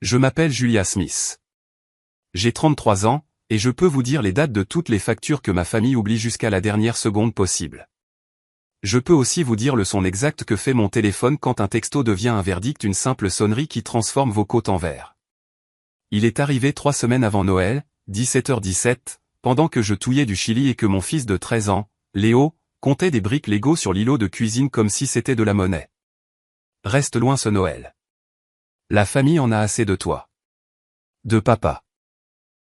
Je m'appelle Julia Smith. J'ai 33 ans, et je peux vous dire les dates de toutes les factures que ma famille oublie jusqu'à la dernière seconde possible. Je peux aussi vous dire le son exact que fait mon téléphone quand un texto devient un verdict, une simple sonnerie qui transforme vos côtes en verre. Il est arrivé 3 semaines avant Noël, 17h17, pendant que je touillais du chili et que mon fils de 13 ans, Léo, comptait des briques Lego sur l'îlot de cuisine comme si c'était de la monnaie. Reste loin ce Noël. La famille en a assez de toi. De papa.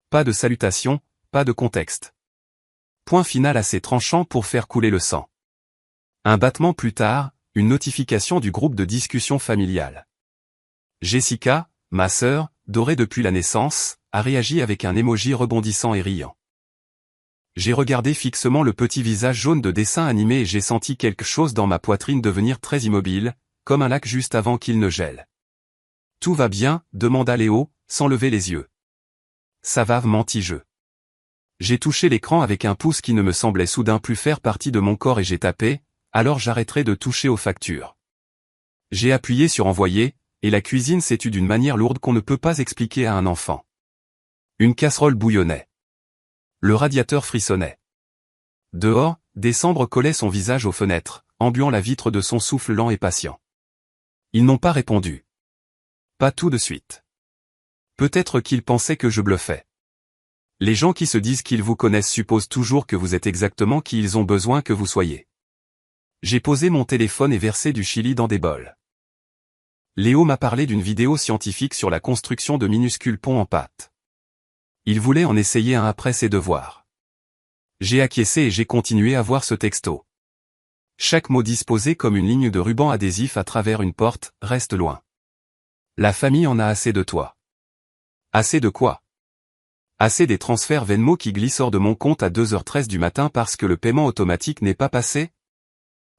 Pas de salutations, pas de contexte. Point final assez tranchant pour faire couler le sang. Un battement plus tard, une notification du groupe de discussion familiale. Jessica, ma sœur, dorée depuis la naissance, a réagi avec un emoji rebondissant et riant. J'ai regardé fixement le petit visage jaune de dessin animé et j'ai senti quelque chose dans ma poitrine devenir très immobile, comme un lac juste avant qu'il ne gèle. « Tout va bien ?» demanda Léo, sans lever les yeux. « Ça va ?» mentis-je. J'ai touché l'écran avec un pouce qui ne me semblait soudain plus faire partie de mon corps et j'ai tapé, alors j'arrêterai de toucher aux factures. J'ai appuyé sur envoyer, et la cuisine s'est tue d'une manière lourde qu'on ne peut pas expliquer à un enfant. Une casserole bouillonnait. Le radiateur frissonnait. Dehors, décembre collait son visage aux fenêtres, embuant la vitre de son souffle lent et patient. Ils n'ont pas répondu. Pas tout de suite. Peut-être qu'ils pensaient que je bluffais. Les gens qui se disent qu'ils vous connaissent supposent toujours que vous êtes exactement qui ils ont besoin que vous soyez. J'ai posé mon téléphone et versé du chili dans des bols. Léo m'a parlé d'une vidéo scientifique sur la construction de minuscules ponts en pâte. Il voulait en essayer un après ses devoirs. J'ai acquiescé et j'ai continué à voir ce texto. Chaque mot disposé comme une ligne de ruban adhésif à travers une porte, reste loin. La famille en a assez de toi. Assez de quoi? Assez des transferts Venmo qui glissent hors de mon compte à 2h13 du matin parce que le paiement automatique n'est pas passé?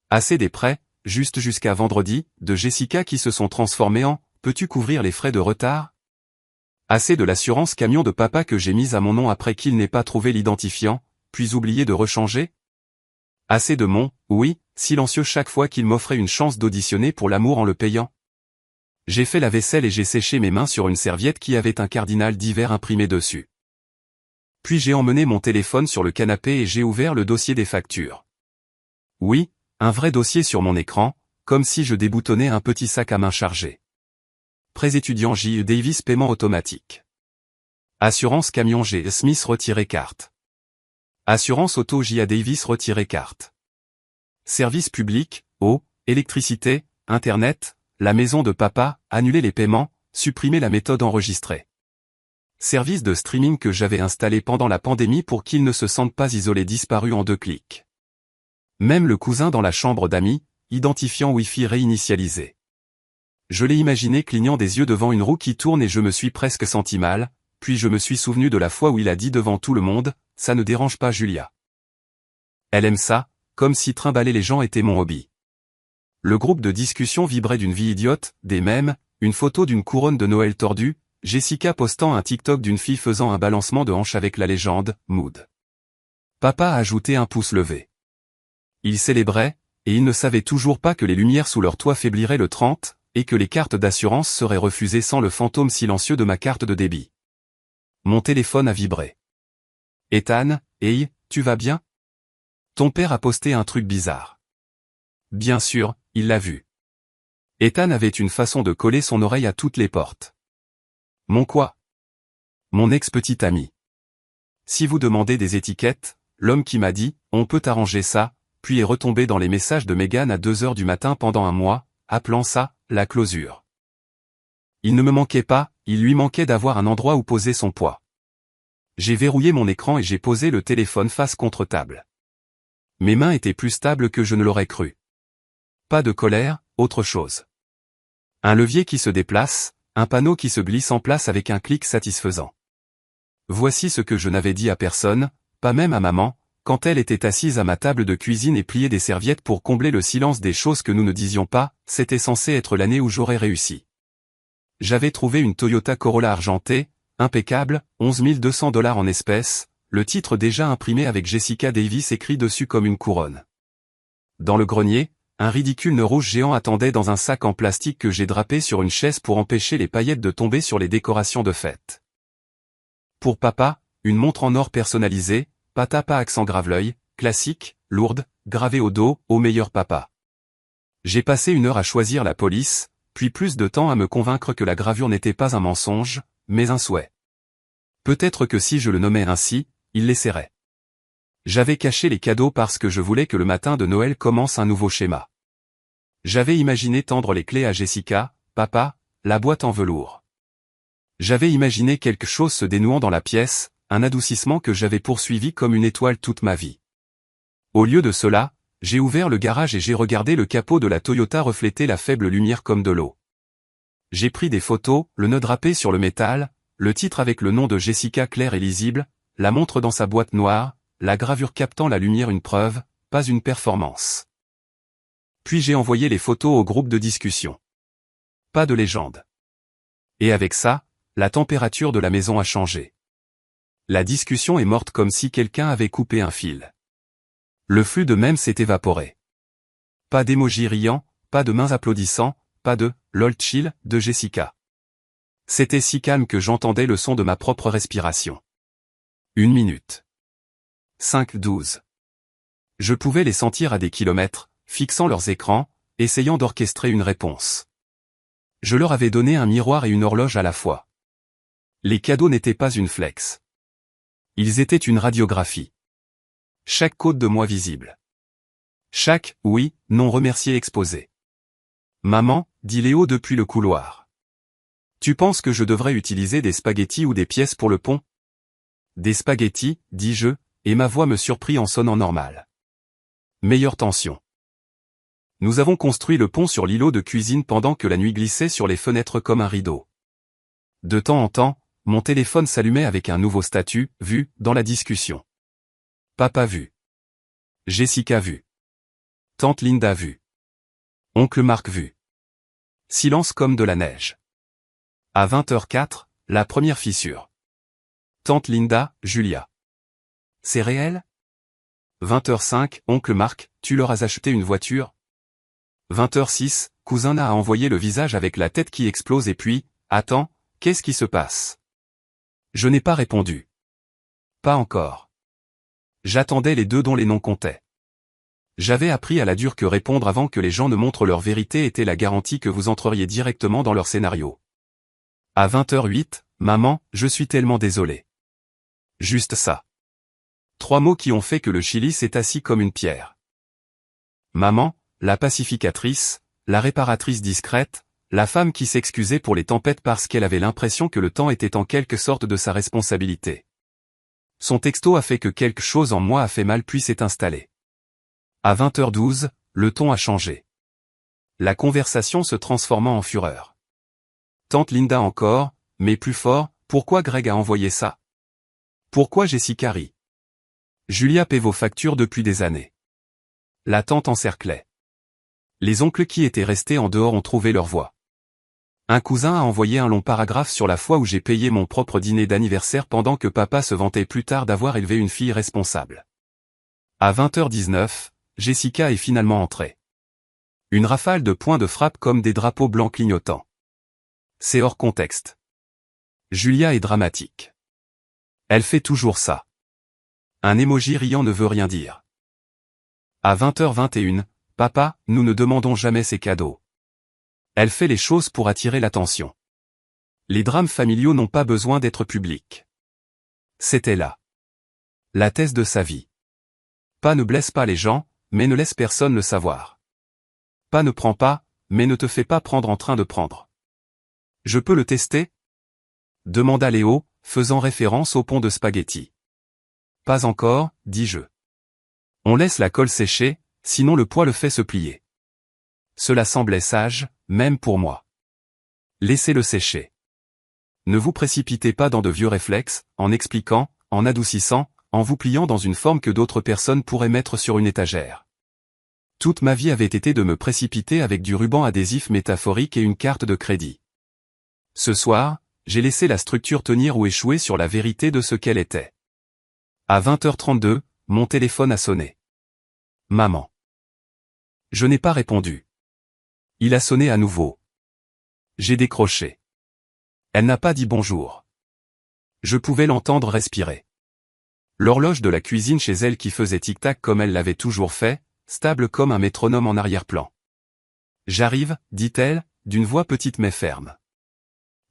Assez des prêts, juste jusqu'à vendredi, de Jessica qui se sont transformés en « Peux-tu couvrir les frais de retard ?» Assez de l'assurance camion de papa que j'ai mise à mon nom après qu'il n'ait pas trouvé l'identifiant, puis oublié de rechanger? Assez de mon « oui » silencieux chaque fois qu'il m'offrait une chance d'auditionner pour l'amour en le payant? J'ai fait la vaisselle et j'ai séché mes mains sur une serviette qui avait un cardinal d'hiver imprimé dessus. Puis j'ai emmené mon téléphone sur le canapé et j'ai ouvert le dossier des factures. Oui, un vrai dossier sur mon écran, comme si je déboutonnais un petit sac à main chargé. Prêt étudiant J. Davis paiement automatique. Assurance camion G. Smith retiré carte. Assurance auto J. Davis retiré carte. Service public, eau, électricité, internet, la maison de papa, annuler les paiements, supprimer la méthode enregistrée. Service de streaming que j'avais installé pendant la pandémie pour qu'ils ne se sentent pas isolés disparu en 2 clics. Même le cousin dans la chambre d'amis, identifiant Wi-Fi réinitialisé. Je l'ai imaginé clignant des yeux devant une roue qui tourne et je me suis presque senti mal, puis je me suis souvenu de la fois où il a dit devant tout le monde, « Ça ne dérange pas Julia. » Elle aime ça, comme si trimballer les gens était mon hobby. Le groupe de discussion vibrait d'une vie idiote, des mèmes, une photo d'une couronne de Noël tordue, Jessica postant un TikTok d'une fille faisant un balancement de hanche avec la légende « Mood ». Papa a ajouté un pouce levé. Il célébrait, et il ne savait toujours pas que les lumières sous leur toit faibliraient le 30, et que les cartes d'assurance seraient refusées sans le fantôme silencieux de ma carte de débit. Mon téléphone a vibré. Ethan, hey, tu vas bien? Ton père a posté un truc bizarre. Bien sûr, il l'a vu. Ethan avait une façon de coller son oreille à toutes les portes. Mon quoi? Mon ex-petit ami. Si vous demandez des étiquettes, l'homme qui m'a dit « on peut arranger ça », puis est retombé dans les messages de Meghan à 2h du matin pendant un mois, appelant ça « la closure ». Il ne me manquait pas, il lui manquait d'avoir un endroit où poser son poids. J'ai verrouillé mon écran et j'ai posé le téléphone face contre table. Mes mains étaient plus stables que je ne l'aurais cru. Pas de colère, autre chose. Un levier qui se déplace, un panneau qui se glisse en place avec un clic satisfaisant. Voici ce que je n'avais dit à personne, pas même à maman, quand elle était assise à ma table de cuisine et pliait des serviettes pour combler le silence des choses que nous ne disions pas, c'était censé être l'année où j'aurais réussi. J'avais trouvé une Toyota Corolla argentée, impeccable, 11 200 $ en espèces, le titre déjà imprimé avec Jessica Davis écrit dessus comme une couronne. Dans le grenier, Un ridicule nœud rouge géant attendait dans un sac en plastique que j'ai drapé sur une chaise pour empêcher les paillettes de tomber sur les décorations de fête. Pour papa, une montre en or personnalisée, Patapa accent grave-l'œil, classique, lourde, gravée au dos, au meilleur papa. J'ai passé 1 heure à choisir la police, puis plus de temps à me convaincre que la gravure n'était pas un mensonge, mais un souhait. Peut-être que si je le nommais ainsi, il l'essaierait. J'avais caché les cadeaux parce que je voulais que le matin de Noël commence un nouveau schéma. J'avais imaginé tendre les clés à Jessica, papa, la boîte en velours. J'avais imaginé quelque chose se dénouant dans la pièce, un adoucissement que j'avais poursuivi comme une étoile toute ma vie. Au lieu de cela, j'ai ouvert le garage et j'ai regardé le capot de la Toyota refléter la faible lumière comme de l'eau. J'ai pris des photos, le nœud drapé sur le métal, le titre avec le nom de Jessica clair et lisible, la montre dans sa boîte noire, la gravure captant la lumière, une preuve, pas une performance. Puis j'ai envoyé les photos au groupe de discussion. Pas de légende. Et avec ça, la température de la maison a changé. La discussion est morte comme si quelqu'un avait coupé un fil. Le flux de mèmes s'est évaporé. Pas d'émoji riant, pas de mains applaudissant, pas de « lol chill » de Jessica. C'était si calme que j'entendais le son de ma propre respiration. 1 minute. 5-12. Je pouvais les sentir à des kilomètres, fixant leurs écrans, essayant d'orchestrer une réponse. Je leur avais donné un miroir et une horloge à la fois. Les cadeaux n'étaient pas une flex. Ils étaient une radiographie. Chaque côte de moi visible. Chaque « oui », « non » remercié exposé. Maman, dit Léo depuis le couloir. Tu penses que je devrais utiliser des spaghettis ou des pièces pour le pont? Des spaghettis, dis-je, et ma voix me surprit en sonnant normal. Meilleure tension. Nous avons construit le pont sur l'îlot de cuisine pendant que la nuit glissait sur les fenêtres comme un rideau. De temps en temps, mon téléphone s'allumait avec un nouveau statut, vu, dans la discussion. Papa vu. Jessica vu. Tante Linda vu. Oncle Marc vu. Silence comme de la neige. À 20h04, la première fissure. Tante Linda, Julia. C'est réel? 20h05, Oncle Marc, tu leur as acheté une voiture? 20h06, cousin a envoyé le visage avec la tête qui explose et puis, attends, qu'est-ce qui se passe? Je n'ai pas répondu. Pas encore. J'attendais les deux dont les noms comptaient. J'avais appris à la dure que répondre avant que les gens ne montrent leur vérité était la garantie que vous entreriez directement dans leur scénario. À 20h08, maman, je suis tellement désolé. Juste ça. 3 mots qui ont fait que le Chili s'est assis comme une pierre. Maman, la pacificatrice, la réparatrice discrète, la femme qui s'excusait pour les tempêtes parce qu'elle avait l'impression que le temps était en quelque sorte de sa responsabilité. Son texto a fait que quelque chose en moi a fait mal puis s'est installé. À 20h12, le ton a changé. La conversation se transformant en fureur. Tante Linda encore, mais plus fort, pourquoi Greg a envoyé ça? Pourquoi Jessica rit? Julia paie vos factures depuis des années. La tante encerclait. Les oncles qui étaient restés en dehors ont trouvé leur voie. Un cousin a envoyé un long paragraphe sur la fois où j'ai payé mon propre dîner d'anniversaire pendant que papa se vantait plus tard d'avoir élevé une fille responsable. À 20h19, Jessica est finalement entrée. Une rafale de points de frappe comme des drapeaux blancs clignotants. C'est hors contexte. Julia est dramatique. Elle fait toujours ça. Un émoji riant ne veut rien dire. À 20h21, papa, nous ne demandons jamais ces cadeaux. Elle fait les choses pour attirer l'attention. Les drames familiaux n'ont pas besoin d'être publics. C'était là. La thèse de sa vie. Pas ne blesse pas les gens, mais ne laisse personne le savoir. Pas ne prend pas, mais ne te fais pas prendre en train de prendre. Je peux le tester? Demanda Léo, faisant référence au pont de spaghettis. Pas encore, dis-je. On laisse la colle sécher, sinon le poids le fait se plier. Cela semblait sage, même pour moi. Laissez-le sécher. Ne vous précipitez pas dans de vieux réflexes, en expliquant, en adoucissant, en vous pliant dans une forme que d'autres personnes pourraient mettre sur une étagère. Toute ma vie avait été de me précipiter avec du ruban adhésif métaphorique et une carte de crédit. Ce soir, j'ai laissé la structure tenir ou échouer sur la vérité de ce qu'elle était. À 20h32, mon téléphone a sonné. Maman. Je n'ai pas répondu. Il a sonné à nouveau. J'ai décroché. Elle n'a pas dit bonjour. Je pouvais l'entendre respirer. L'horloge de la cuisine chez elle qui faisait tic-tac comme elle l'avait toujours fait, stable comme un métronome en arrière-plan. J'arrive, dit-elle, d'une voix petite mais ferme.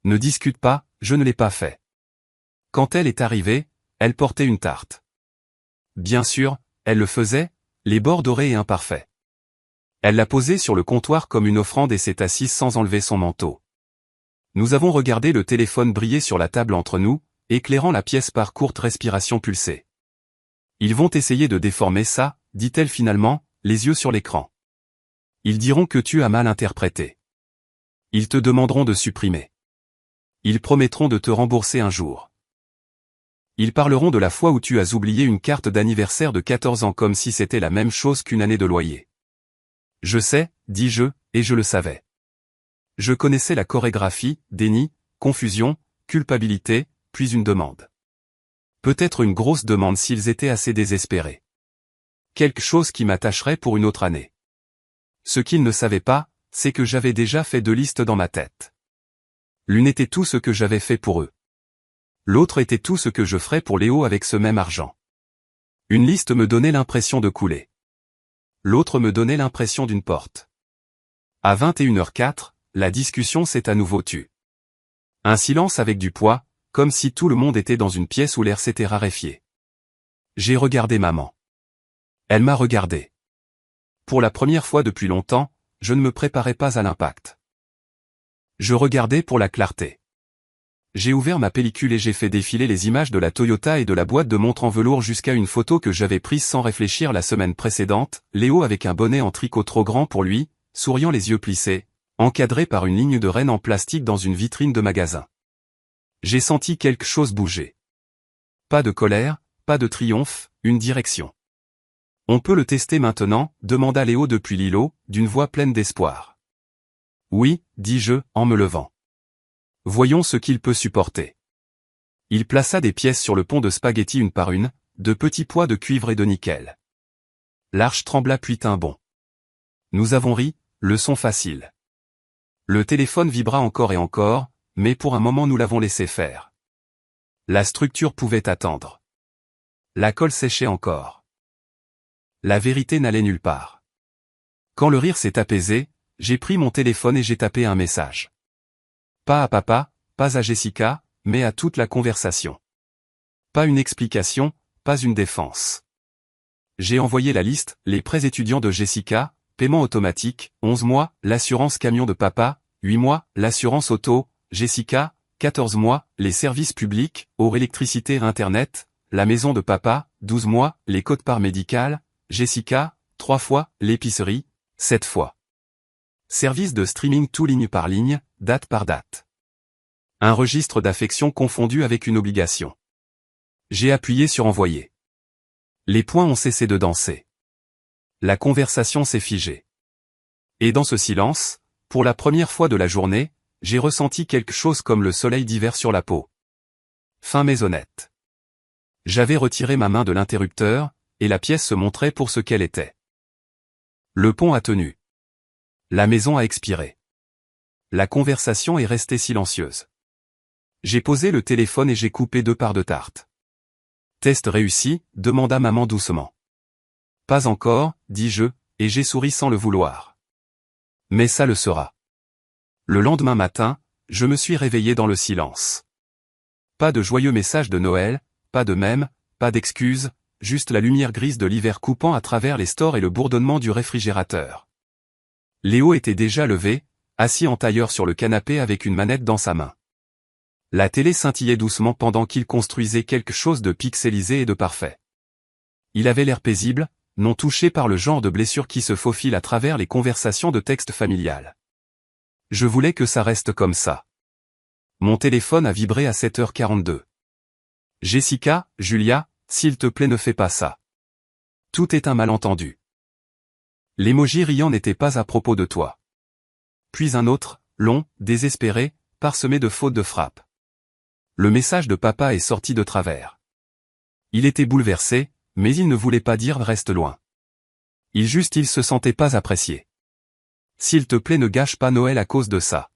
Ne discute pas, je ne l'ai pas fait. Quand elle est arrivée, elle portait une tarte. Bien sûr, elle le faisait, les bords dorés et imparfaits. Elle l'a posée sur le comptoir comme une offrande et s'est assise sans enlever son manteau. Nous avons regardé le téléphone briller sur la table entre nous, éclairant la pièce par courtes respirations pulsées. Ils vont essayer de déformer ça, dit-elle finalement, les yeux sur l'écran. Ils diront que tu as mal interprété. Ils te demanderont de supprimer. Ils promettront de te rembourser un jour. Ils parleront de la fois où tu as oublié une carte d'anniversaire de 14 ans comme si c'était la même chose qu'une année de loyer. Je sais, dis-je, et je le savais. Je connaissais la chorégraphie, déni, confusion, culpabilité, puis une demande. Peut-être une grosse demande s'ils étaient assez désespérés. Quelque chose qui m'attacherait pour une autre année. Ce qu'ils ne savaient pas, c'est que j'avais déjà fait 2 listes dans ma tête. L'une était tout ce que j'avais fait pour eux. L'autre était tout ce que je ferais pour Léo avec ce même argent. Une liste me donnait l'impression de couler. L'autre me donnait l'impression d'une porte. À 21h04, la discussion s'est à nouveau tue. Un silence avec du poids, comme si tout le monde était dans une pièce où l'air s'était raréfié. J'ai regardé maman. Elle m'a regardé. Pour la première fois depuis longtemps, je ne me préparais pas à l'impact. Je regardais pour la clarté. J'ai ouvert ma pellicule et j'ai fait défiler les images de la Toyota et de la boîte de montre en velours jusqu'à une photo que j'avais prise sans réfléchir la semaine précédente, Léo avec un bonnet en tricot trop grand pour lui, souriant les yeux plissés, encadré par une ligne de rennes en plastique dans une vitrine de magasin. J'ai senti quelque chose bouger. Pas de colère, pas de triomphe, une direction. On peut le tester maintenant, demanda Léo depuis l'îlot, d'une voix pleine d'espoir. Oui, dis-je, en me levant. Voyons ce qu'il peut supporter. Il plaça des pièces sur le pont de spaghetti une par une, de petits pois de cuivre et de nickel. L'arche trembla puis tint bon. Nous avons ri, leçon facile. Le téléphone vibra encore et encore, mais pour un moment nous l'avons laissé faire. La structure pouvait attendre. La colle séchait encore. La vérité n'allait nulle part. Quand le rire s'est apaisé, j'ai pris mon téléphone et j'ai tapé un message. Pas à papa, pas à Jessica, mais à toute la conversation. Pas une explication, pas une défense. J'ai envoyé la liste, les prêts étudiants de Jessica, paiement automatique, 11 mois, l'assurance camion de papa, 8 mois, l'assurance auto, Jessica, 14 mois, les services publics, eau, électricité, internet, la maison de papa, 12 mois, les quotes-parts médicales, Jessica, 3 fois, l'épicerie, 7 fois. Service de streaming tout ligne par ligne, date par date. Un registre d'affection confondu avec une obligation. J'ai appuyé sur envoyer. Les poings ont cessé de danser. La conversation s'est figée. Et dans ce silence, pour la première fois de la journée, j'ai ressenti quelque chose comme le soleil d'hiver sur la peau. Fin maisonnette. J'avais retiré ma main de l'interrupteur, et la pièce se montrait pour ce qu'elle était. Le pont a tenu. La maison a expiré. La conversation est restée silencieuse. J'ai posé le téléphone et j'ai coupé 2 parts de tarte. Test réussi, demanda maman doucement. Pas encore, dis-je, et j'ai souri sans le vouloir. Mais ça le sera. Le lendemain matin, je me suis réveillé dans le silence. Pas de joyeux message de Noël, pas de mème, pas d'excuses, juste la lumière grise de l'hiver coupant à travers les stores et le bourdonnement du réfrigérateur. Léo était déjà levé, assis en tailleur sur le canapé avec une manette dans sa main. La télé scintillait doucement pendant qu'il construisait quelque chose de pixelisé et de parfait. Il avait l'air paisible, non touché par le genre de blessure qui se faufile à travers les conversations de texte familiales. Je voulais que ça reste comme ça. Mon téléphone a vibré à 7h42. Jessica, Julia, s'il te plaît ne fais pas ça. Tout est un malentendu. L'émoji riant n'était pas à propos de toi. Puis un autre, long, désespéré, parsemé de fautes de frappe. Le message de papa est sorti de travers. Il était bouleversé, mais il ne voulait pas dire reste loin. Il se sentait pas apprécié. S'il te plaît, ne gâche pas Noël à cause de ça.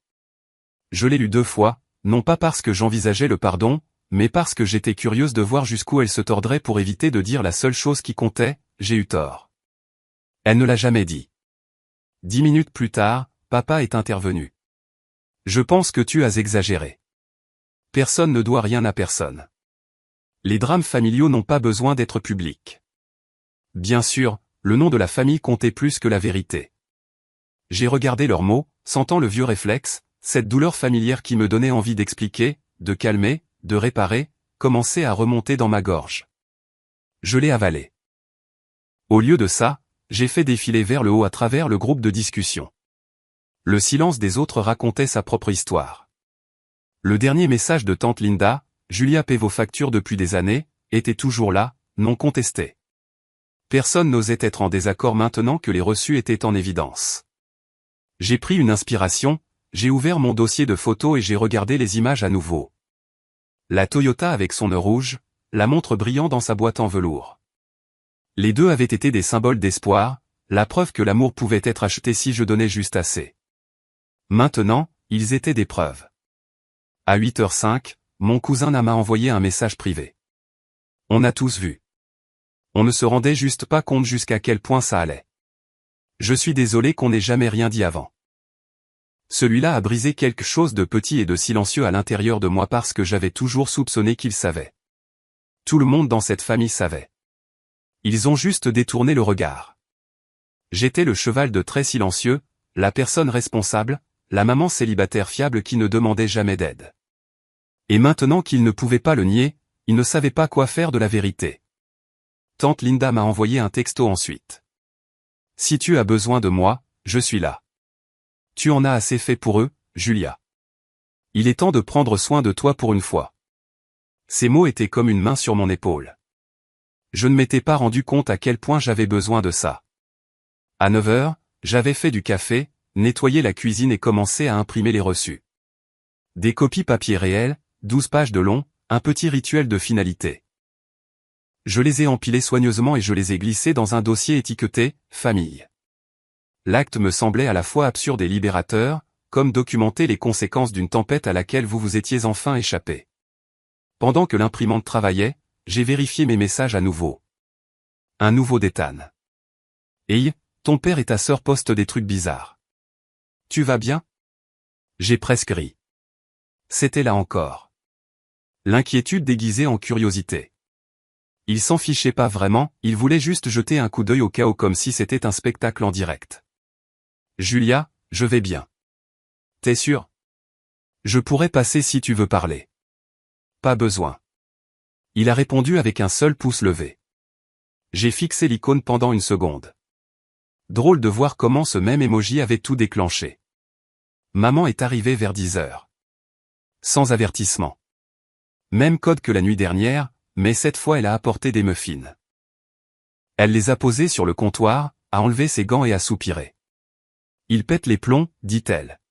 Je l'ai lu 2 fois, non pas parce que j'envisageais le pardon, mais parce que j'étais curieuse de voir jusqu'où elle se tordrait pour éviter de dire la seule chose qui comptait, j'ai eu tort. Elle ne l'a jamais dit. 10 minutes plus tard, papa est intervenu. Je pense que tu as exagéré. Personne ne doit rien à personne. Les drames familiaux n'ont pas besoin d'être publics. Bien sûr, le nom de la famille comptait plus que la vérité. J'ai regardé leurs mots, sentant le vieux réflexe, cette douleur familière qui me donnait envie d'expliquer, de calmer, de réparer, commençait à remonter dans ma gorge. Je l'ai avalé. Au lieu de ça, j'ai fait défiler vers le haut à travers le groupe de discussion. Le silence des autres racontait sa propre histoire. Le dernier message de tante Linda, Julia paie vos factures depuis des années, était toujours là, non contesté. Personne n'osait être en désaccord maintenant que les reçus étaient en évidence. J'ai pris une inspiration, j'ai ouvert mon dossier de photos et j'ai regardé les images à nouveau. La Toyota avec son nœud rouge, la montre brillant dans sa boîte en velours. Les deux avaient été des symboles d'espoir, la preuve que l'amour pouvait être acheté si je donnais juste assez. Maintenant, ils étaient des preuves. À 8h05, mon cousin m'a envoyé un message privé. On a tous vu. On ne se rendait juste pas compte jusqu'à quel point ça allait. Je suis désolé qu'on n'ait jamais rien dit avant. Celui-là a brisé quelque chose de petit et de silencieux à l'intérieur de moi parce que j'avais toujours soupçonné qu'il savait. Tout le monde dans cette famille savait. Ils ont juste détourné le regard. J'étais le cheval de trait silencieux, la personne responsable, la maman célibataire fiable qui ne demandait jamais d'aide. Et maintenant qu'il ne pouvait pas le nier, il ne savait pas quoi faire de la vérité. Tante Linda m'a envoyé un texto ensuite. Si tu as besoin de moi, je suis là. Tu en as assez fait pour eux, Julia. Il est temps de prendre soin de toi pour une fois. Ces mots étaient comme une main sur mon épaule. Je ne m'étais pas rendu compte à quel point j'avais besoin de ça. À 9h, j'avais fait du café, nettoyé la cuisine et commencé à imprimer les reçus. Des copies papier réel, 12 pages de long, un petit rituel de finalité. Je les ai empilés soigneusement et je les ai glissés dans un dossier étiqueté « Famille ». L'acte me semblait à la fois absurde et libérateur, comme documenter les conséquences d'une tempête à laquelle vous vous étiez enfin échappé. Pendant que l'imprimante travaillait, j'ai vérifié mes messages à nouveau. Un nouveau d'Ethan. Hey, ton père et ta sœur postent des trucs bizarres. Tu vas bien? J'ai presque ri. C'était là encore. L'inquiétude déguisée en curiosité. Il s'en fichait pas vraiment, il voulait juste jeter un coup d'œil au chaos comme si c'était un spectacle en direct. Julia, je vais bien. T'es sûr? Je pourrais passer si tu veux parler. Pas besoin. Il a répondu avec un seul pouce levé. J'ai fixé l'icône pendant une seconde. Drôle de voir comment ce même emoji avait tout déclenché. Maman est arrivée vers 10h. Sans avertissement. Même code que la nuit dernière, mais cette fois elle a apporté des muffins. Elle les a posés sur le comptoir, a enlevé ses gants et a soupiré. Il pète les plombs, dit-elle.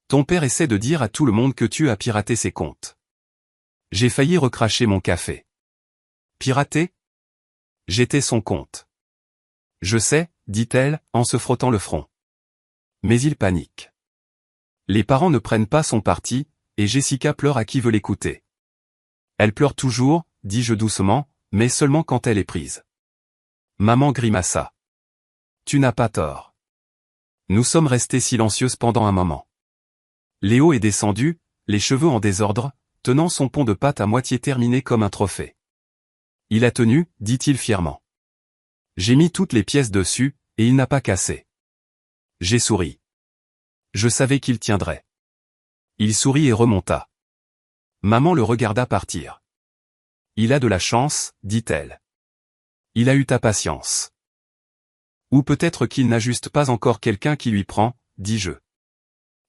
Ton père essaie de dire à tout le monde que tu as piraté ses comptes. J'ai failli recracher mon café. Piraté? J'étais son compte. Je sais, dit-elle, en se frottant le front. Mais il panique. Les parents ne prennent pas son parti, et Jessica pleure à qui veut l'écouter. Elle pleure toujours, dis-je doucement, mais seulement quand elle est prise. Maman grimaça. Tu n'as pas tort. Nous sommes restés silencieuses pendant un moment. Léo est descendu, les cheveux en désordre, tenant son pont de pâte à moitié terminé comme un trophée. Il a tenu, dit-il fièrement. J'ai mis toutes les pièces dessus, et il n'a pas cassé. J'ai souri. Je savais qu'il tiendrait. Il sourit et remonta. Maman le regarda partir. Il a de la chance, dit-elle. Il a eu ta patience. Ou peut-être qu'il n'a juste pas encore quelqu'un qui lui prend, dis-je.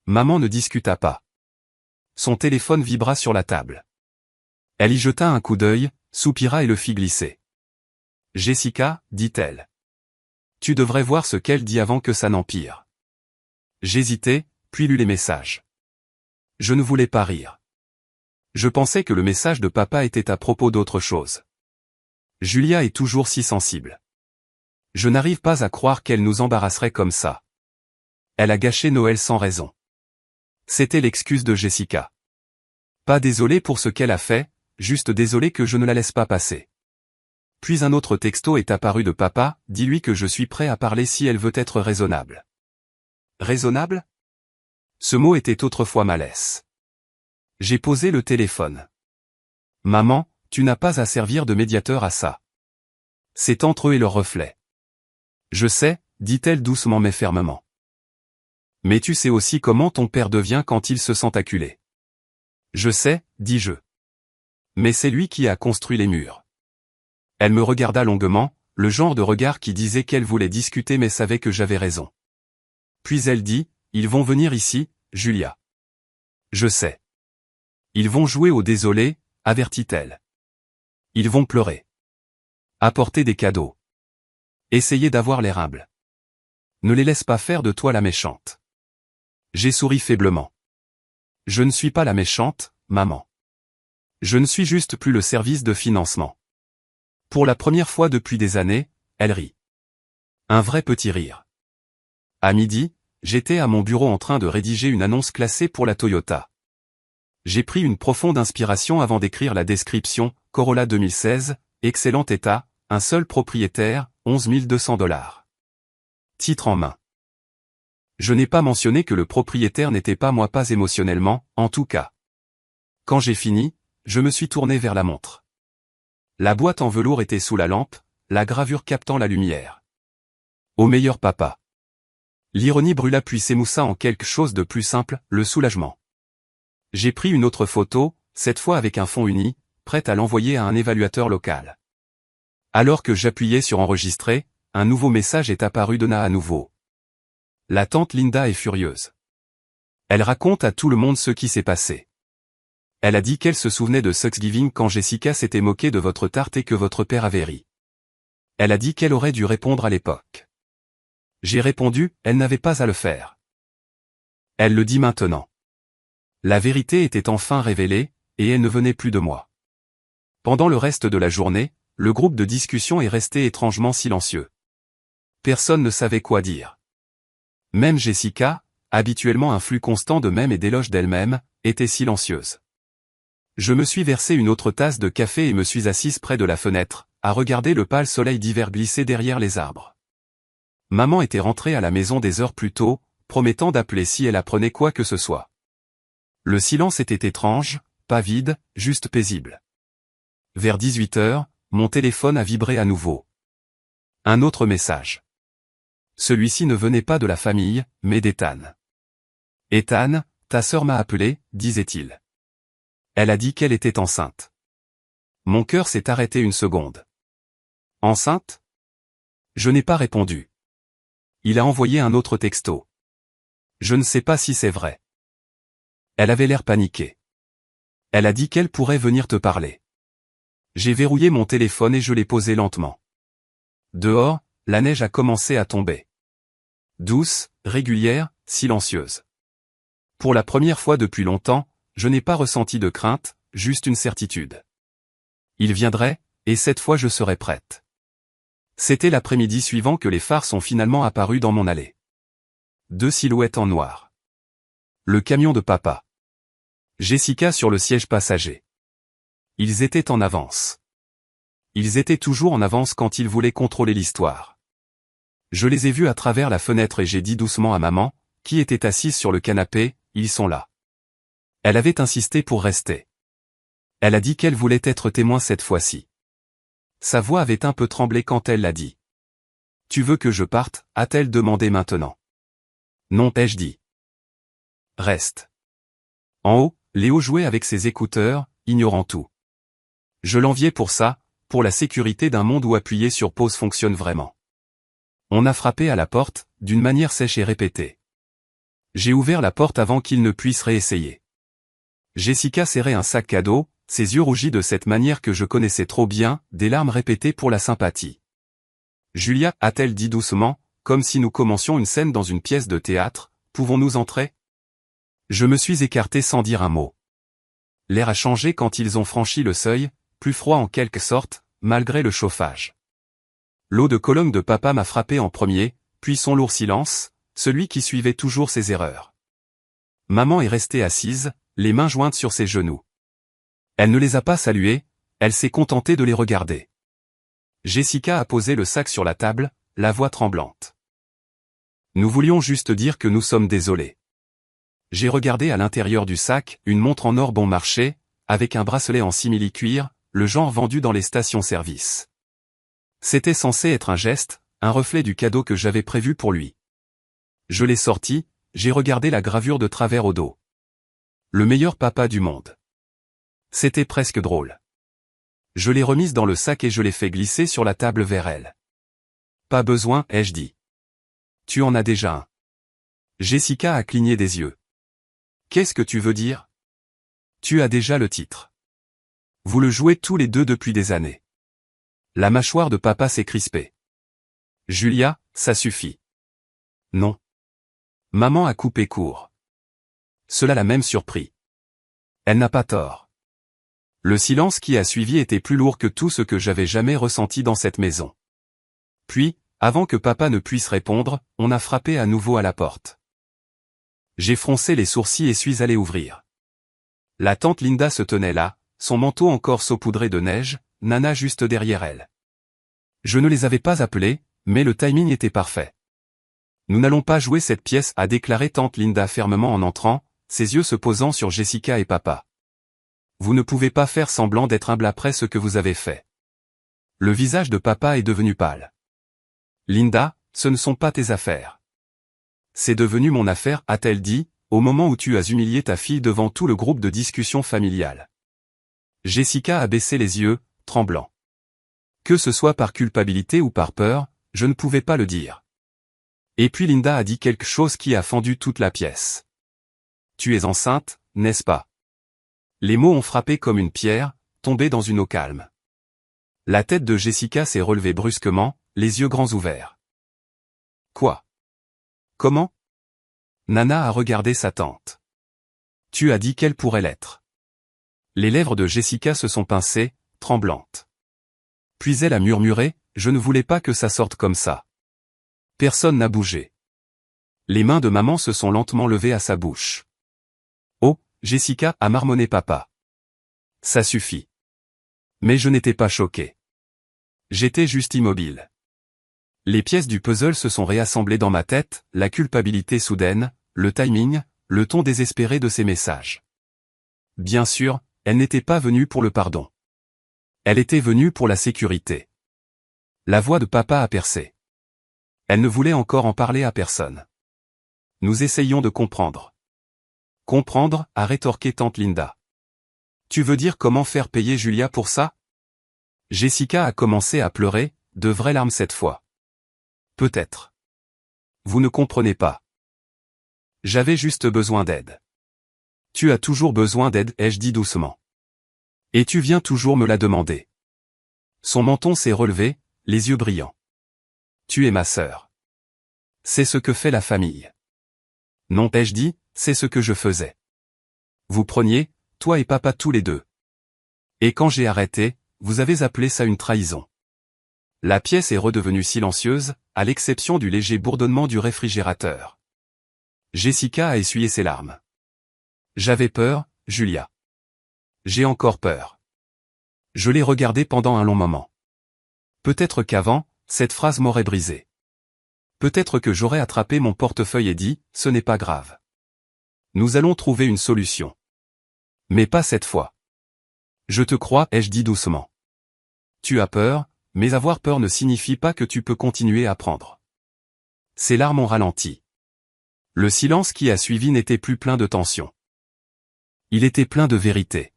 Maman ne discuta pas. Son téléphone vibra sur la table. Elle y jeta un coup d'œil, soupira et le fit glisser. Jessica, dit-elle. Tu devrais voir ce qu'elle dit avant que ça n'empire. J'hésitai, puis lus les messages. Je ne voulais pas rire. Je pensais que le message de papa était à propos d'autre chose. Julia est toujours si sensible. Je n'arrive pas à croire qu'elle nous embarrasserait comme ça. Elle a gâché Noël sans raison. C'était l'excuse de Jessica. Pas désolé pour ce qu'elle a fait, juste désolé que je ne la laisse pas passer. Puis un autre texto est apparu de papa, dis-lui que je suis prêt à parler si elle veut être raisonnable. Raisonnable? Ce mot était autrefois malaise. J'ai posé le téléphone. Maman, tu n'as pas à servir de médiateur à ça. C'est entre eux et leur reflet. Je sais, dit-elle doucement mais fermement. Mais tu sais aussi comment ton père devient quand il se sent acculé. Je sais, dis-je. Mais c'est lui qui a construit les murs. Elle me regarda longuement, le genre de regard qui disait qu'elle voulait discuter mais savait que j'avais raison. Puis elle dit, ils vont venir ici, Julia. Je sais. Ils vont jouer au désolé, avertit-elle. Ils vont pleurer. Apporter des cadeaux. Essayer d'avoir l'air humble. Ne les laisse pas faire de toi la méchante. J'ai souri faiblement. Je ne suis pas la méchante, maman. Je ne suis juste plus le service de financement. Pour la première fois depuis des années, elle rit. Un vrai petit rire. À midi, j'étais à mon bureau en train de rédiger une annonce classée pour la Toyota. J'ai pris une profonde inspiration avant d'écrire la description, Corolla 2016, excellent état, un seul propriétaire, 11 200 $. Titre en main. Je n'ai pas mentionné que le propriétaire n'était pas moi, pas émotionnellement, en tout cas. Quand j'ai fini, je me suis tourné vers la montre. La boîte en velours était sous la lampe, la gravure captant la lumière. Au meilleur papa. L'ironie brûla puis s'émoussa en quelque chose de plus simple, le soulagement. J'ai pris une autre photo, cette fois avec un fond uni, prête à l'envoyer à un évaluateur local. Alors que j'appuyais sur enregistrer, un nouveau message est apparu de Na à nouveau. La tante Linda est furieuse. Elle raconte à tout le monde ce qui s'est passé. Elle a dit qu'elle se souvenait de Thanksgiving quand Jessica s'était moquée de votre tarte et que votre père avait ri. Elle a dit qu'elle aurait dû répondre à l'époque. J'ai répondu, elle n'avait pas à le faire. Elle le dit maintenant. La vérité était enfin révélée, et elle ne venait plus de moi. Pendant le reste de la journée, le groupe de discussion est resté étrangement silencieux. Personne ne savait quoi dire. Même Jessica, habituellement un flux constant de mèmes et d'éloges d'elle-même, était silencieuse. Je me suis versé une autre tasse de café et me suis assise près de la fenêtre, à regarder le pâle soleil d'hiver glisser derrière les arbres. Maman était rentrée à la maison des heures plus tôt, promettant d'appeler si elle apprenait quoi que ce soit. Le silence était étrange, pas vide, juste paisible. Vers 18 h, mon téléphone a vibré à nouveau. Un autre message. Celui-ci ne venait pas de la famille, mais d'Ethan. Ethan, ta sœur m'a appelé, disait-il. Elle a dit qu'elle était enceinte. Mon cœur s'est arrêté une seconde. Enceinte? Je n'ai pas répondu. Il a envoyé un autre texto. Je ne sais pas si c'est vrai. Elle avait l'air paniquée. Elle a dit qu'elle pourrait venir te parler. J'ai verrouillé mon téléphone et je l'ai posé lentement. Dehors, la neige a commencé à tomber. Douce, régulière, silencieuse. Pour la première fois depuis longtemps, je n'ai pas ressenti de crainte, juste une certitude. Il viendrait, et cette fois je serais prête. C'était l'après-midi suivant que les phares sont finalement apparus dans mon allée. 2 silhouettes en noir. Le camion de papa. Jessica sur le siège passager. Ils étaient en avance. Ils étaient toujours en avance quand ils voulaient contrôler l'histoire. Je les ai vus à travers la fenêtre et j'ai dit doucement à maman, qui était assise sur le canapé, ils sont là. Elle avait insisté pour rester. Elle a dit qu'elle voulait être témoin cette fois-ci. Sa voix avait un peu tremblé quand elle l'a dit. Tu veux que je parte, a-t-elle demandé maintenant. Non, ai-je dit. Reste. En haut, Léo jouait avec ses écouteurs, ignorant tout. Je l'enviais pour ça, pour la sécurité d'un monde où appuyer sur pause fonctionne vraiment. On a frappé à la porte, d'une manière sèche et répétée. J'ai ouvert la porte avant qu'il ne puisse réessayer. Jessica serrait un sac cadeau, ses yeux rougis de cette manière que je connaissais trop bien, des larmes répétées pour la sympathie. Julia, a-t-elle dit doucement, comme si nous commencions une scène dans une pièce de théâtre, pouvons-nous entrer? Je me suis écarté sans dire un mot. L'air a changé quand ils ont franchi le seuil, plus froid en quelque sorte, malgré le chauffage. L'eau de Cologne de papa m'a frappé en premier, puis son lourd silence, celui qui suivait toujours ses erreurs. Maman est restée assise, les mains jointes sur ses genoux. Elle ne les a pas salués, elle s'est contentée de les regarder. Jessica a posé le sac sur la table, la voix tremblante. Nous voulions juste dire que nous sommes désolés. J'ai regardé à l'intérieur du sac, une montre en or bon marché, avec un bracelet en simili-cuir, le genre vendu dans les stations-service. C'était censé être un geste, un reflet du cadeau que j'avais prévu pour lui. Je l'ai sorti, j'ai regardé la gravure de travers au dos. Le meilleur papa du monde. C'était presque drôle. Je l'ai remise dans le sac et je l'ai fait glisser sur la table vers elle. Pas besoin, ai-je dit. Tu en as déjà un. Jessica a cligné des yeux. Qu'est-ce que tu veux dire? Tu as déjà le titre. Vous le jouez tous les deux depuis des années. La mâchoire de papa s'est crispée. Julia, ça suffit. Non. Maman a coupé court. Cela l'a même surpris. Elle n'a pas tort. Le silence qui a suivi était plus lourd que tout ce que j'avais jamais ressenti dans cette maison. Puis, avant que papa ne puisse répondre, on a frappé à nouveau à la porte. J'ai froncé les sourcils et suis allé ouvrir. La tante Linda se tenait là, son manteau encore saupoudré de neige, Nana juste derrière elle. Je ne les avais pas appelés, mais le timing était parfait. Nous n'allons pas jouer cette pièce, a déclaré tante Linda fermement en entrant, ses yeux se posant sur Jessica et papa. Vous ne pouvez pas faire semblant d'être humble après ce que vous avez fait. Le visage de papa est devenu pâle. Linda, ce ne sont pas tes affaires. C'est devenu mon affaire, a-t-elle dit, au moment où tu as humilié ta fille devant tout le groupe de discussion familiale. Jessica a baissé les yeux, tremblant. Que ce soit par culpabilité ou par peur, je ne pouvais pas le dire. Et puis Linda a dit quelque chose qui a fendu toute la pièce. Tu es enceinte, n'est-ce pas? Les mots ont frappé comme une pierre, tombée dans une eau calme. La tête de Jessica s'est relevée brusquement, les yeux grands ouverts. Quoi? Comment? Nana a regardé sa tante. Tu as dit qu'elle pourrait l'être. Les lèvres de Jessica se sont pincées, tremblantes. Puis elle a murmuré, je ne voulais pas que ça sorte comme ça. Personne n'a bougé. Les mains de maman se sont lentement levées à sa bouche. Oh, Jessica, a marmonné papa. Ça suffit. Mais je n'étais pas choqué. J'étais juste immobile. Les pièces du puzzle se sont réassemblées dans ma tête, la culpabilité soudaine, le timing, le ton désespéré de ses messages. Bien sûr, elle n'était pas venue pour le pardon. Elle était venue pour la sécurité. La voix de papa a percé. Elle ne voulait encore en parler à personne. Nous essayions de comprendre. Comprendre, a rétorqué tante Linda. Tu veux dire comment faire payer Julia pour ça? Jessica a commencé à pleurer, de vraies larmes cette fois. Peut-être. Vous ne comprenez pas. J'avais juste besoin d'aide. Tu as toujours besoin d'aide, ai-je dit doucement. Et tu viens toujours me la demander. Son menton s'est relevé, les yeux brillants. Tu es ma sœur. C'est ce que fait la famille. Non, ai-je dit, c'est ce que je faisais. Vous preniez, toi et papa tous les deux. Et quand j'ai arrêté, vous avez appelé ça une trahison. La pièce est redevenue silencieuse, à l'exception du léger bourdonnement du réfrigérateur. Jessica a essuyé ses larmes. J'avais peur, Julia. J'ai encore peur. Je l'ai regardée pendant un long moment. Peut-être qu'avant, cette phrase m'aurait brisé. Peut-être que j'aurais attrapé mon portefeuille et dit, ce n'est pas grave. Nous allons trouver une solution. Mais pas cette fois. Je te crois, ai-je dit doucement. Tu as peur, mais avoir peur ne signifie pas que tu peux continuer à prendre. Ses larmes ont ralenti. Le silence qui a suivi n'était plus plein de tension. Il était plein de vérité.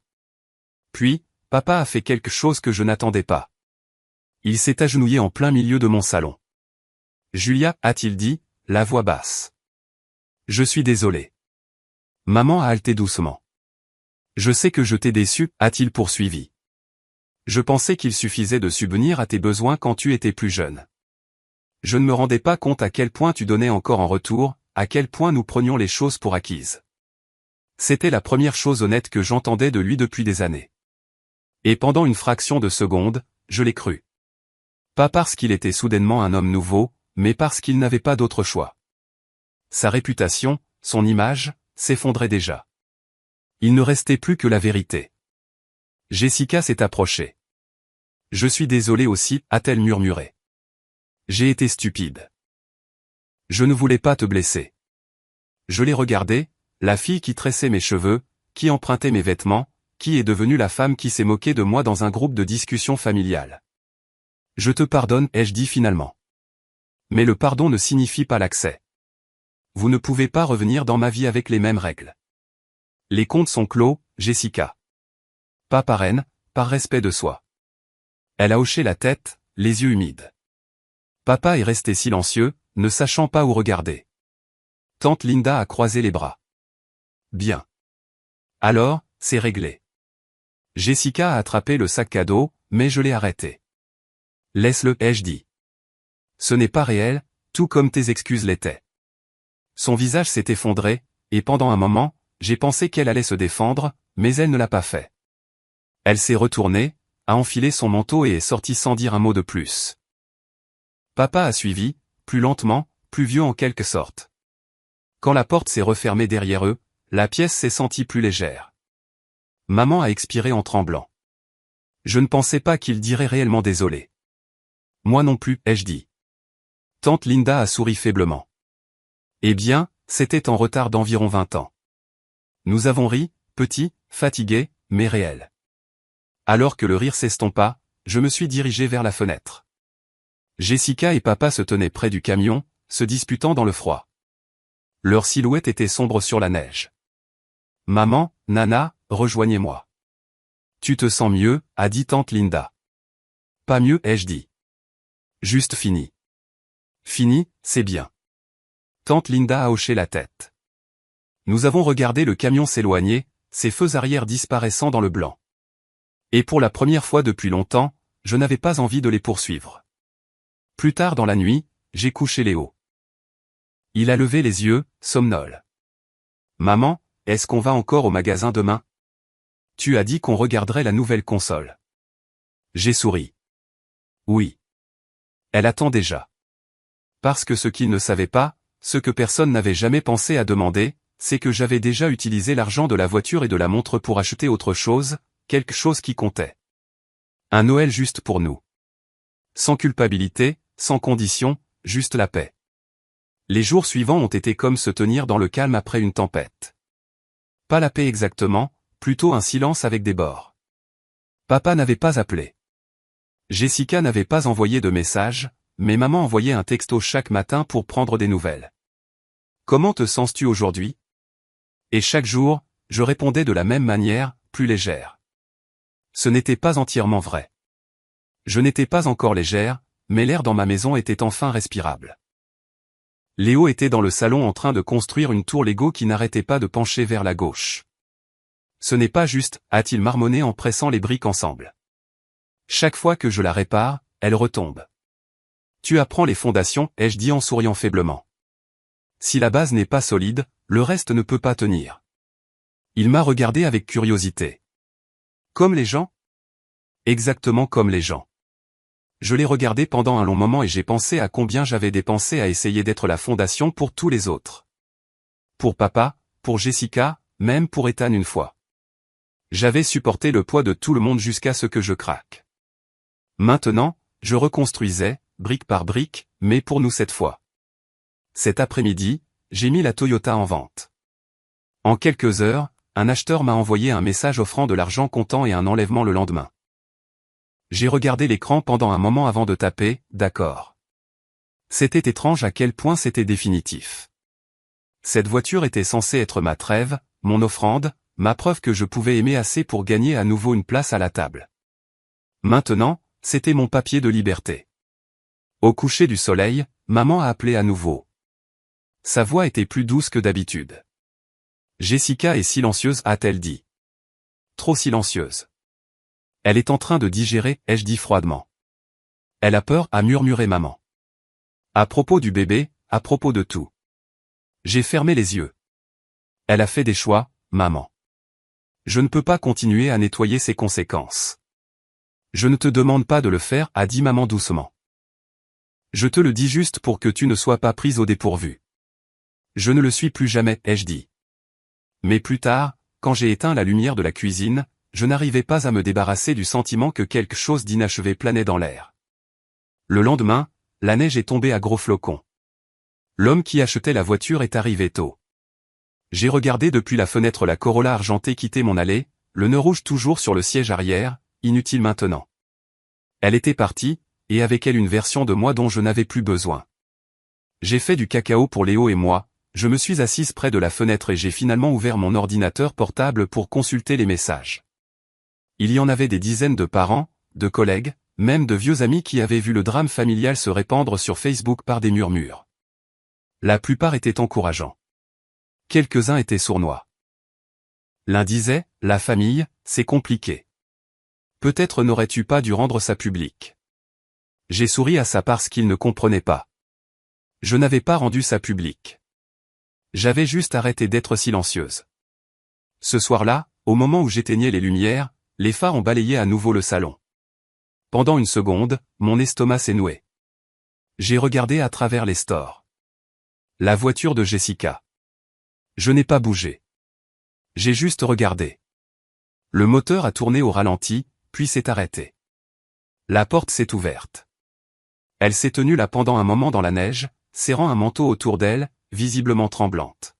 Puis, papa a fait quelque chose que je n'attendais pas. Il s'est agenouillé en plein milieu de mon salon. Julia, a-t-il dit, la voix basse. Je suis désolé. Maman a halté doucement. Je sais que je t'ai déçu, a-t-il poursuivi. Je pensais qu'il suffisait de subvenir à tes besoins quand tu étais plus jeune. Je ne me rendais pas compte à quel point tu donnais encore en retour, à quel point nous prenions les choses pour acquises. C'était la première chose honnête que j'entendais de lui depuis des années. Et pendant une fraction de seconde, je l'ai cru. Pas parce qu'il était soudainement un homme nouveau, mais parce qu'il n'avait pas d'autre choix. Sa réputation, son image, s'effondrait déjà. Il ne restait plus que la vérité. Jessica s'est approchée. Je suis désolée aussi, a-t-elle murmuré. J'ai été stupide. Je ne voulais pas te blesser. Je l'ai regardée, la fille qui tressait mes cheveux, qui empruntait mes vêtements, qui est devenue la femme qui s'est moquée de moi dans un groupe de discussion familiale. Je te pardonne, ai-je dit finalement. Mais le pardon ne signifie pas l'accès. Vous ne pouvez pas revenir dans ma vie avec les mêmes règles. Les comptes sont clos, Jessica. Pas par haine, par respect de soi. Elle a hoché la tête, les yeux humides. Papa est resté silencieux, ne sachant pas où regarder. Tante Linda a croisé les bras. Bien. Alors, c'est réglé. Jessica a attrapé le sac à dos, mais je l'ai arrêté. Laisse-le, ai-je dit. Ce n'est pas réel, tout comme tes excuses l'étaient. Son visage s'est effondré, et pendant un moment, j'ai pensé qu'elle allait se défendre, mais elle ne l'a pas fait. Elle s'est retournée, a enfilé son manteau et est sortie sans dire un mot de plus. Papa a suivi, plus lentement, plus vieux en quelque sorte. Quand la porte s'est refermée derrière eux, la pièce s'est sentie plus légère. Maman a expiré en tremblant. Je ne pensais pas qu'il dirait réellement désolé. Moi non plus, ai-je dit. Tante Linda a souri faiblement. Eh bien, c'était en retard d'environ 20 ans. Nous avons ri, petits, fatigués, mais réels. Alors que le rire s'estompa, je me suis dirigé vers la fenêtre. Jessica et papa se tenaient près du camion, se disputant dans le froid. Leur silhouette était sombre sur la neige. Maman, Nana, rejoignez-moi. Tu te sens mieux, a dit tante Linda. Pas mieux, ai-je dit. Juste fini. Fini, c'est bien. Tante Linda a hoché la tête. Nous avons regardé le camion s'éloigner, ses feux arrière disparaissant dans le blanc. Et pour la première fois depuis longtemps, je n'avais pas envie de les poursuivre. Plus tard dans la nuit, j'ai couché Léo. Il a levé les yeux, somnole. Maman, est-ce qu'on va encore au magasin demain? Tu as dit qu'on regarderait la nouvelle console. J'ai souri. Oui. Elle attend déjà. Parce que ce qu'il ne savait pas, ce que personne n'avait jamais pensé à demander, c'est que j'avais déjà utilisé l'argent de la voiture et de la montre pour acheter autre chose, quelque chose qui comptait. Un Noël juste pour nous. Sans culpabilité, sans condition, juste la paix. Les jours suivants ont été comme se tenir dans le calme après une tempête. Pas la paix exactement, plutôt un silence avec des bords. Papa n'avait pas appelé. Jessica n'avait pas envoyé de message, mais maman envoyait un texto chaque matin pour prendre des nouvelles. Comment te sens-tu aujourd'hui? Et chaque jour, je répondais de la même manière, plus légère. Ce n'était pas entièrement vrai. Je n'étais pas encore légère, mais l'air dans ma maison était enfin respirable. Léo était dans le salon en train de construire une tour Lego qui n'arrêtait pas de pencher vers la gauche. Ce n'est pas juste, a-t-il marmonné en pressant les briques ensemble. Chaque fois que je la répare, elle retombe. Tu apprends les fondations, ai-je dit en souriant faiblement. Si la base n'est pas solide, le reste ne peut pas tenir. Il m'a regardé avec curiosité. Comme les gens? Exactement comme les gens. Je l'ai regardé pendant un long moment et j'ai pensé à combien j'avais dépensé à essayer d'être la fondation pour tous les autres. Pour papa, pour Jessica, même pour Ethan une fois. J'avais supporté le poids de tout le monde jusqu'à ce que je craque. Maintenant, je reconstruisais, brique par brique, mais pour nous cette fois. Cet après-midi, j'ai mis la Toyota en vente. En quelques heures, un acheteur m'a envoyé un message offrant de l'argent comptant et un enlèvement le lendemain. J'ai regardé l'écran pendant un moment avant de taper « D'accord ». C'était étrange à quel point c'était définitif. Cette voiture était censée être ma trêve, mon offrande, ma preuve que je pouvais aimer assez pour gagner à nouveau une place à la table. Maintenant, c'était mon papier de liberté. Au coucher du soleil, maman a appelé à nouveau. Sa voix était plus douce que d'habitude. Jessica est silencieuse, a-t-elle dit. Trop silencieuse. Elle est en train de digérer, ai-je dit froidement. Elle a peur, a murmuré maman. À propos du bébé, à propos de tout. J'ai fermé les yeux. Elle a fait des choix, maman. Je ne peux pas continuer à nettoyer ses conséquences. Je ne te demande pas de le faire, a dit maman doucement. Je te le dis juste pour que tu ne sois pas prise au dépourvu. Je ne le suis plus jamais, ai-je dit. Mais plus tard, quand j'ai éteint la lumière de la cuisine, je n'arrivais pas à me débarrasser du sentiment que quelque chose d'inachevé planait dans l'air. Le lendemain, la neige est tombée à gros flocons. L'homme qui achetait la voiture est arrivé tôt. J'ai regardé depuis la fenêtre la Corolla argentée quitter mon allée, le nœud rouge toujours sur le siège arrière, inutile maintenant. Elle était partie, et avec elle une version de moi dont je n'avais plus besoin. J'ai fait du cacao pour Léo et moi, je me suis assise près de la fenêtre et j'ai finalement ouvert mon ordinateur portable pour consulter les messages. Il y en avait des dizaines de parents, de collègues, même de vieux amis qui avaient vu le drame familial se répandre sur Facebook par des murmures. La plupart étaient encourageants. Quelques-uns étaient sournois. L'un disait, « La famille, c'est compliqué. Peut-être n'aurais-tu pas dû rendre ça public. » J'ai souri à ça parce qu'il ne comprenait pas. Je n'avais pas rendu ça public. J'avais juste arrêté d'être silencieuse. Ce soir-là, au moment où j'éteignais les lumières, les phares ont balayé à nouveau le salon. Pendant une seconde, mon estomac s'est noué. J'ai regardé à travers les stores. La voiture de Jessica. Je n'ai pas bougé. J'ai juste regardé. Le moteur a tourné au ralenti, puis s'est arrêté. La porte s'est ouverte. Elle s'est tenue là pendant un moment dans la neige, serrant un manteau autour d'elle, visiblement tremblante.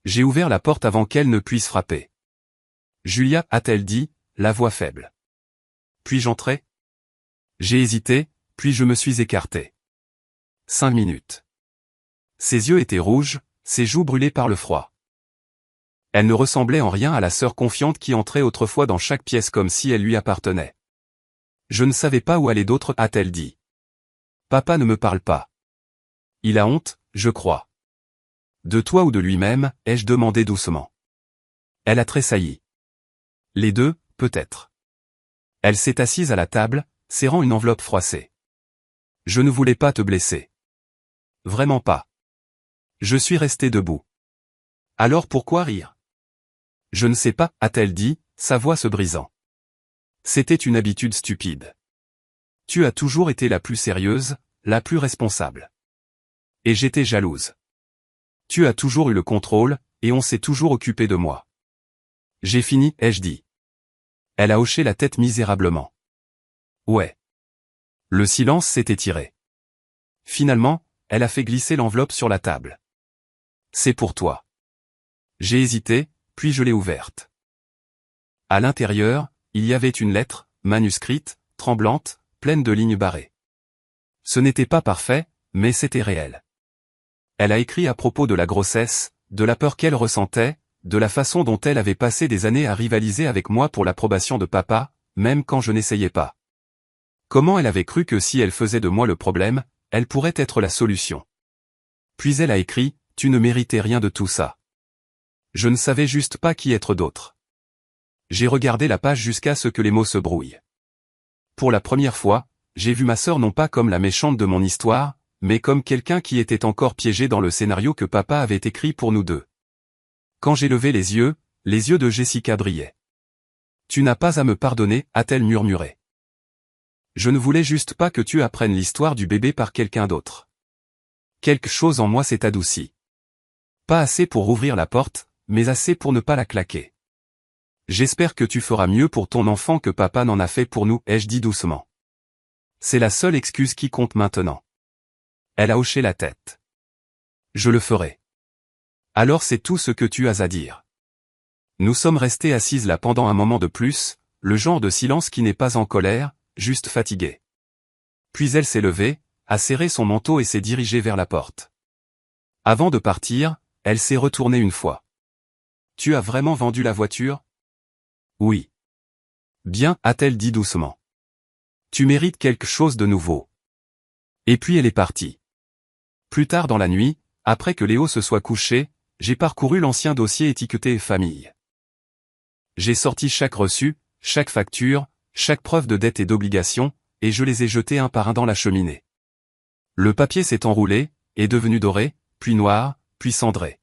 J'ai ouvert la porte avant qu'elle ne puisse frapper. « Julia » a-t-elle dit, la voix faible. Puis-je entrer ? J'ai hésité, puis je me suis écarté. 5 minutes. Ses yeux étaient rouges, ses joues brûlées par le froid. Elle ne ressemblait en rien à la sœur confiante qui entrait autrefois dans chaque pièce comme si elle lui appartenait. Je ne savais pas où aller d'autre, a-t-elle dit. Papa ne me parle pas. Il a honte, je crois. De toi ou de lui-même, ai-je demandé doucement. Elle a tressailli. Les deux, peut-être. Elle s'est assise à la table, serrant une enveloppe froissée. Je ne voulais pas te blesser. Vraiment pas. Je suis resté debout. Alors pourquoi rire? Je ne sais pas, a-t-elle dit, sa voix se brisant. C'était une habitude stupide. Tu as toujours été la plus sérieuse, la plus responsable. Et j'étais jalouse. Tu as toujours eu le contrôle, et on s'est toujours occupé de moi. J'ai fini, ai-je dit. Elle a hoché la tête misérablement. Ouais. Le silence s'est étiré. Finalement, elle a fait glisser l'enveloppe sur la table. C'est pour toi. J'ai hésité, puis je l'ai ouverte. À l'intérieur, il y avait une lettre, manuscrite, tremblante, pleine de lignes barrées. Ce n'était pas parfait, mais c'était réel. Elle a écrit à propos de la grossesse, de la peur qu'elle ressentait, de la façon dont elle avait passé des années à rivaliser avec moi pour l'approbation de papa, même quand je n'essayais pas. Comment elle avait cru que si elle faisait de moi le problème, elle pourrait être la solution. Puis elle a écrit, « Tu ne méritais rien de tout ça. » Je ne savais juste pas qui être d'autre. J'ai regardé la page jusqu'à ce que les mots se brouillent. Pour la première fois, j'ai vu ma sœur non pas comme la méchante de mon histoire, mais comme quelqu'un qui était encore piégé dans le scénario que papa avait écrit pour nous deux. Quand j'ai levé les yeux de Jessica brillaient. « Tu n'as pas à me pardonner » a-t-elle murmuré. Je ne voulais juste pas que tu apprennes l'histoire du bébé par quelqu'un d'autre. Quelque chose en moi s'est adouci. Pas assez pour ouvrir la porte, mais assez pour ne pas la claquer. J'espère que tu feras mieux pour ton enfant que papa n'en a fait pour nous, ai-je dit doucement. C'est la seule excuse qui compte maintenant. Elle a hoché la tête. Je le ferai. Alors c'est tout ce que tu as à dire. Nous sommes restés assises là pendant un moment de plus, le genre de silence qui n'est pas en colère, juste fatigué. Puis elle s'est levée, a serré son manteau et s'est dirigée vers la porte. Avant de partir, elle s'est retournée une fois. Tu as vraiment vendu la voiture? Oui. Bien, a-t-elle dit doucement. Tu mérites quelque chose de nouveau. Et puis elle est partie. Plus tard dans la nuit, après que Léo se soit couché, j'ai parcouru l'ancien dossier étiqueté famille. J'ai sorti chaque reçu, chaque facture, chaque preuve de dette et d'obligation, et je les ai jetés un par un dans la cheminée. Le papier s'est enroulé, est devenu doré, puis noir, puis cendré.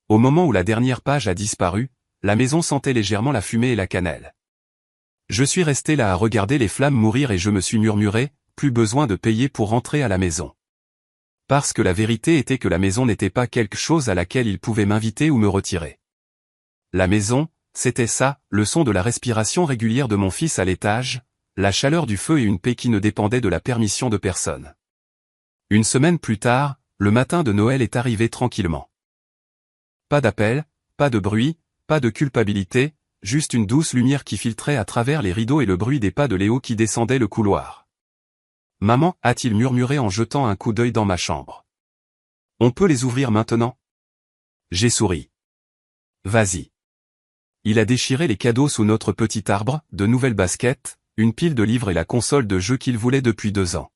Au moment où la dernière page a disparu, la maison sentait légèrement la fumée et la cannelle. Je suis resté là à regarder les flammes mourir et je me suis murmuré, plus besoin de payer pour rentrer à la maison. Parce que la vérité était que la maison n'était pas quelque chose à laquelle il pouvait m'inviter ou me retirer. La maison, c'était ça, le son de la respiration régulière de mon fils à l'étage, la chaleur du feu et une paix qui ne dépendait de la permission de personne. Une semaine plus tard, le matin de Noël est arrivé tranquillement. Pas d'appel, pas de bruit, pas de culpabilité, juste une douce lumière qui filtrait à travers les rideaux et le bruit des pas de Léo qui descendait le couloir. « Maman » a-t-il murmuré en jetant un coup d'œil dans ma chambre. « On peut les ouvrir maintenant ?» J'ai souri. « Vas-y. » Il a déchiré les cadeaux sous notre petit arbre, de nouvelles baskets, une pile de livres et la console de jeux qu'il voulait depuis 2 ans.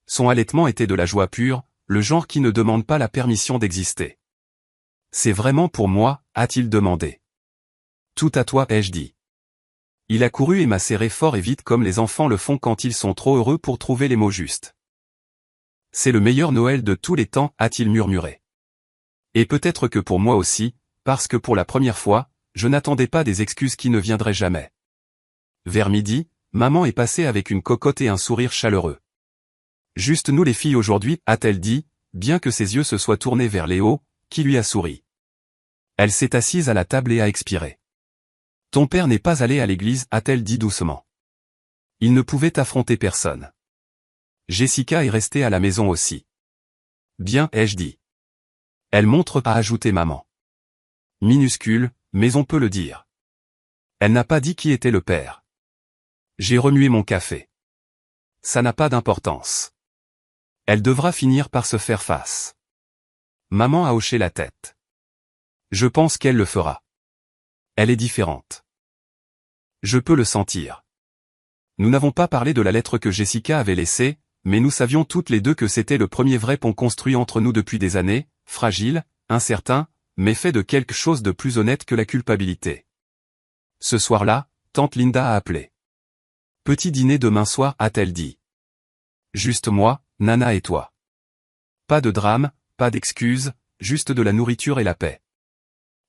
Son allaitement était de la joie pure, le genre qui ne demande pas la permission d'exister. « C'est vraiment pour moi » a-t-il demandé. « Tout à toi » ai-je dit. Il a couru et m'a serré fort et vite comme les enfants le font quand ils sont trop heureux pour trouver les mots justes. « C'est le meilleur Noël de tous les temps » a-t-il murmuré. Et peut-être que pour moi aussi, parce que pour la première fois, je n'attendais pas des excuses qui ne viendraient jamais. Vers midi, maman est passée avec une cocotte et un sourire chaleureux. « Juste nous les filles aujourd'hui » a-t-elle dit, bien que ses yeux se soient tournés vers Léo, qui lui a souri. Elle s'est assise à la table et a expiré. « Ton père n'est pas allé à l'église » a-t-elle dit doucement. Il ne pouvait affronter personne. Jessica est restée à la maison aussi. « Bien » ai-je dit. Elle montre a ajouté maman. Minuscule, mais on peut le dire. Elle n'a pas dit qui était le père. J'ai remué mon café. Ça n'a pas d'importance. Elle devra finir par se faire face. Maman a hoché la tête. Je pense qu'elle le fera. Elle est différente. Je peux le sentir. Nous n'avons pas parlé de la lettre que Jessica avait laissée, mais nous savions toutes les deux que c'était le premier vrai pont construit entre nous depuis des années, fragile, incertain, mais fait de quelque chose de plus honnête que la culpabilité. Ce soir-là, tante Linda a appelé. Petit dîner demain soir a-t-elle dit. Juste moi, Nana et toi. Pas de drame, pas d'excuses, juste de la nourriture et la paix.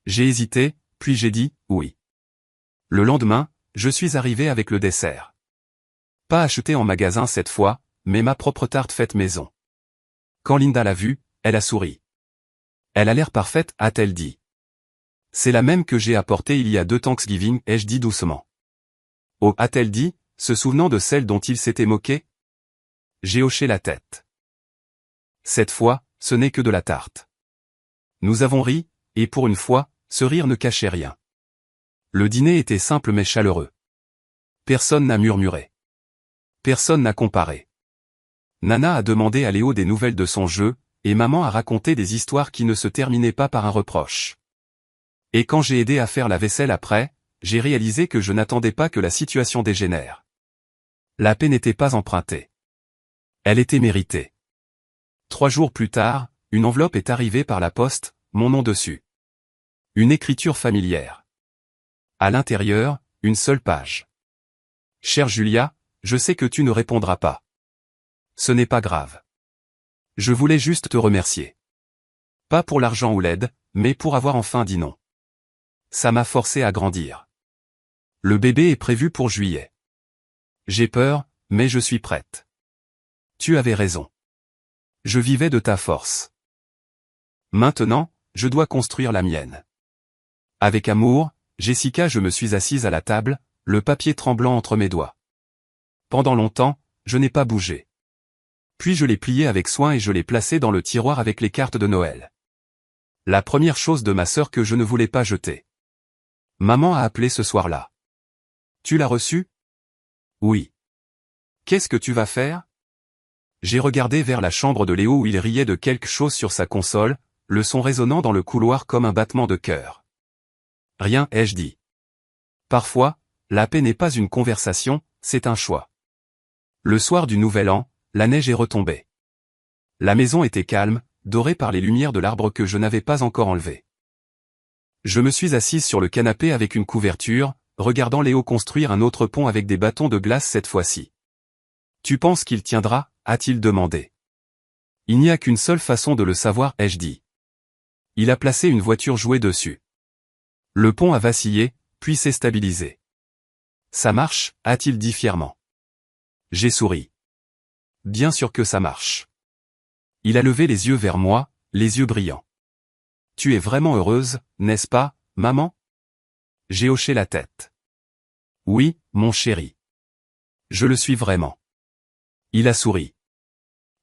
J'ai hésité, puis j'ai dit, oui. Le lendemain, je suis arrivé avec le dessert. Pas acheté en magasin cette fois, mais ma propre tarte faite maison. Quand Linda l'a vue, elle a souri. Elle a l'air parfaite, a-t-elle dit. C'est la même que j'ai apportée il y a 2 Thanksgiving, ai-je dit doucement. Oh, a-t-elle dit, se souvenant de celle dont il s'était moqué. J'ai hoché la tête. Cette fois, ce n'est que de la tarte. Nous avons ri, et pour une fois, ce rire ne cachait rien. Le dîner était simple mais chaleureux. Personne n'a murmuré. Personne n'a comparé. Nana a demandé à Léo des nouvelles de son jeu, et maman a raconté des histoires qui ne se terminaient pas par un reproche. Et quand j'ai aidé à faire la vaisselle après, j'ai réalisé que je n'attendais pas que la situation dégénère. La paix n'était pas empruntée. Elle était méritée. 3 jours plus tard, une enveloppe est arrivée par la poste, mon nom dessus. Une écriture familière. À l'intérieur, une seule page. Chère Julia, je sais que tu ne répondras pas. Ce n'est pas grave. Je voulais juste te remercier. Pas pour l'argent ou l'aide, mais pour avoir enfin dit non. Ça m'a forcé à grandir. Le bébé est prévu pour juillet. J'ai peur, mais je suis prête. Tu avais raison. Je vivais de ta force. Maintenant, je dois construire la mienne. Avec amour, Jessica, je me suis assise à la table, le papier tremblant entre mes doigts. Pendant longtemps, je n'ai pas bougé. Puis je l'ai plié avec soin et je l'ai placé dans le tiroir avec les cartes de Noël. La première chose de ma sœur que je ne voulais pas jeter. Maman a appelé ce soir-là. Tu l'as reçu? Oui. Qu'est-ce que tu vas faire? J'ai regardé vers la chambre de Léo où il riait de quelque chose sur sa console, le son résonnant dans le couloir comme un battement de cœur. Rien, ai-je dit. Parfois, la paix n'est pas une conversation, c'est un choix. Le soir du Nouvel An, la neige est retombée. La maison était calme, dorée par les lumières de l'arbre que je n'avais pas encore enlevé. Je me suis assise sur le canapé avec une couverture, regardant Léo construire un autre pont avec des bâtons de glace cette fois-ci. Tu penses qu'il tiendra? A-t-il demandé. Il n'y a qu'une seule façon de le savoir, ai-je dit. Il a placé une voiture jouée dessus. Le pont a vacillé, puis s'est stabilisé. Ça marche, a-t-il dit fièrement. J'ai souri. bien sûr que ça marche. Il a levé les yeux vers moi, les yeux brillants. Tu es vraiment heureuse, n'est-ce pas, maman? J'ai hoché la tête. Oui, mon chéri. Je le suis vraiment. Il a souri.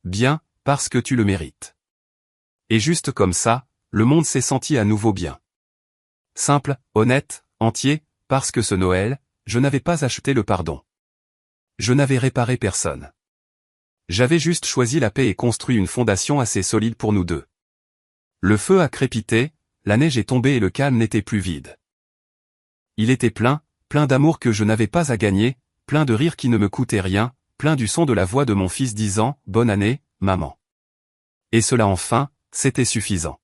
Bien, parce que tu le mérites. Et juste comme ça, le monde s'est senti à nouveau bien. Simple, honnête, entier, parce que ce Noël, je n'avais pas acheté le pardon. Je n'avais réparé personne. J'avais juste choisi la paix et construit une fondation assez solide pour nous deux. Le feu a crépité, la neige est tombée et le calme n'était plus vide. Il était plein d'amour que je n'avais pas à gagner, plein de rires qui ne me coûtaient rien, plein du son de la voix de mon fils disant « Bonne année, maman ». Et cela enfin, c'était suffisant.